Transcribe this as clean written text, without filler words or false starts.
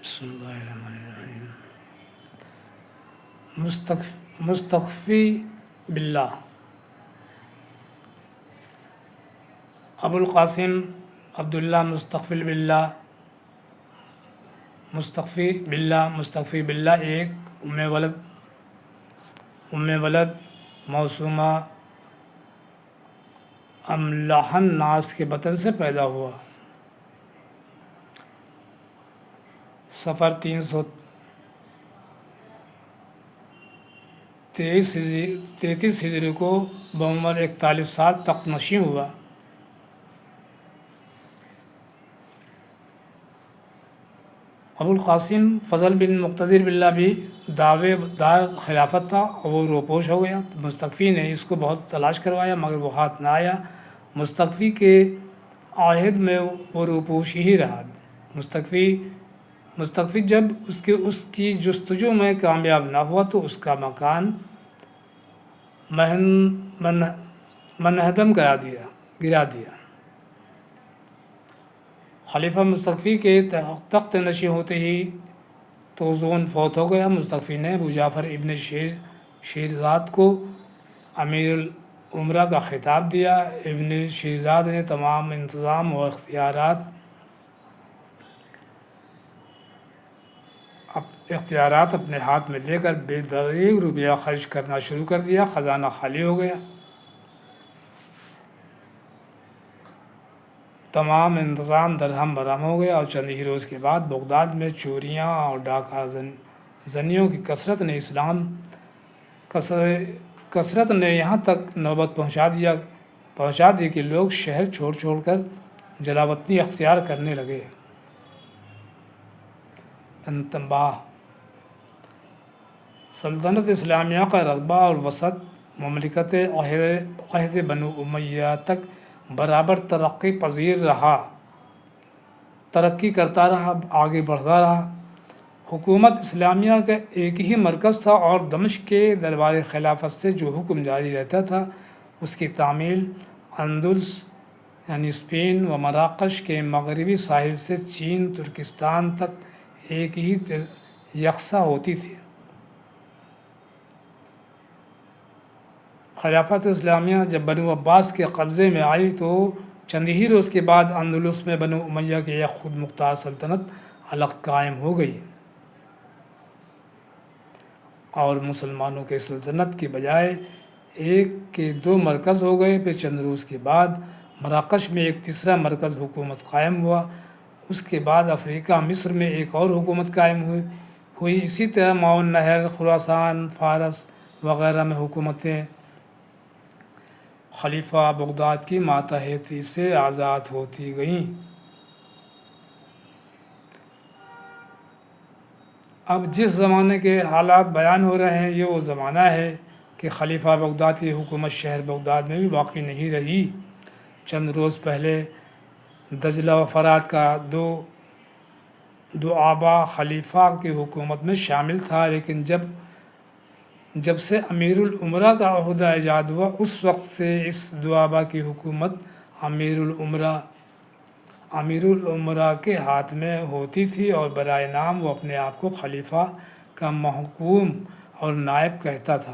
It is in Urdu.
بسم اللہ الرحمن الرحیم۔ مستخفی باللہ۔ ابو القاسم عبداللہ مستخفی باللہ ایک ام ولد موسومہ املاح الناس کے بطن سے پیدا ہوا۔ سفر 333 ہجری کو بعمر 41 سال تک نشیں ہوا۔ ابو القاسم فضل بن مقتدر باللہ بھی دعوے دار خلافت تھا اور وہ روپوش ہو گیا۔ مستخفی نے اس کو بہت تلاش کروایا مگر وہ ہاتھ نہ آیا۔ مستخفی کے عہد میں وہ روپوش ہی رہا۔ مستخفی جب اس کی جستجو میں کامیاب نہ ہوا تو اس کا مکان منہدم گرا دیا۔ خلیفہ مستخفی کے تخت نشین ہوتے ہی توزون فوت ہو گیا۔ مستخفی نے ابو جعفر ابن شیرزاد کو امیر الامراء کا خطاب دیا۔ ابن شیرزاد نے تمام انتظام و اختیارات اپنے ہاتھ میں لے کر بے دریغ روپیہ خرچ کرنا شروع کر دیا۔ خزانہ خالی ہو گیا۔ تمام انتظام درہم برہم ہو گیا اور چند ہی روز کے بعد بغداد میں چوریاں اور ڈاکہ زنیوں کی کثرت نے یہاں تک نوبت پہنچا دی کہ لوگ شہر چھوڑ کر جلاوطنی اختیار کرنے لگے۔ تنباہ: سلطنت اسلامیہ کا رقبہ اور وسعت مملکت عہد بنو امیہ تک برابر ترقی کرتا رہا، آگے بڑھتا رہا۔ حکومت اسلامیہ کا ایک ہی مرکز تھا اور دمشق کے دربار خلافت سے جو حکم جاری رہتا تھا اس کی تعمیل اندلس یعنی اسپین و مراکش کے مغربی ساحل سے چین ترکستان تک ایک ہی یکساں ہوتی تھی۔ خلافت اسلامیہ جب بنو عباس کے قبضے میں آئی تو چند ہی روز کے بعد اندلس میں بنو امیہ کی ایک خود مختار سلطنت الگ قائم ہو گئی اور مسلمانوں کے سلطنت کی بجائے ایک کے دو مرکز ہو گئے۔ پھر چند روز کے بعد مراکش میں ایک تیسرا مرکز حکومت قائم ہوا۔ اس کے بعد افریقہ مصر میں ایک اور حکومت قائم ہوئی۔ اسی طرح معاون نہر، خراسان، فارس وغیرہ میں حکومتیں خلیفہ بغداد کی ماتحتی سے آزاد ہوتی گئیں۔ اب جس زمانے کے حالات بیان ہو رہے ہیں یہ وہ زمانہ ہے کہ خلیفہ بغداد کی حکومت شہر بغداد میں بھی باقی نہیں رہی۔ چند روز پہلے دجلہ و فرات کا دوآبہ خلیفہ کی حکومت میں شامل تھا، لیکن جب سے امیر الامراء کا عہدہ ایجاد ہوا اس وقت سے اس دوآبہ کی حکومت امیر الامراء کے ہاتھ میں ہوتی تھی اور برائے نام وہ اپنے آپ کو خلیفہ کا محکوم اور نائب کہتا تھا۔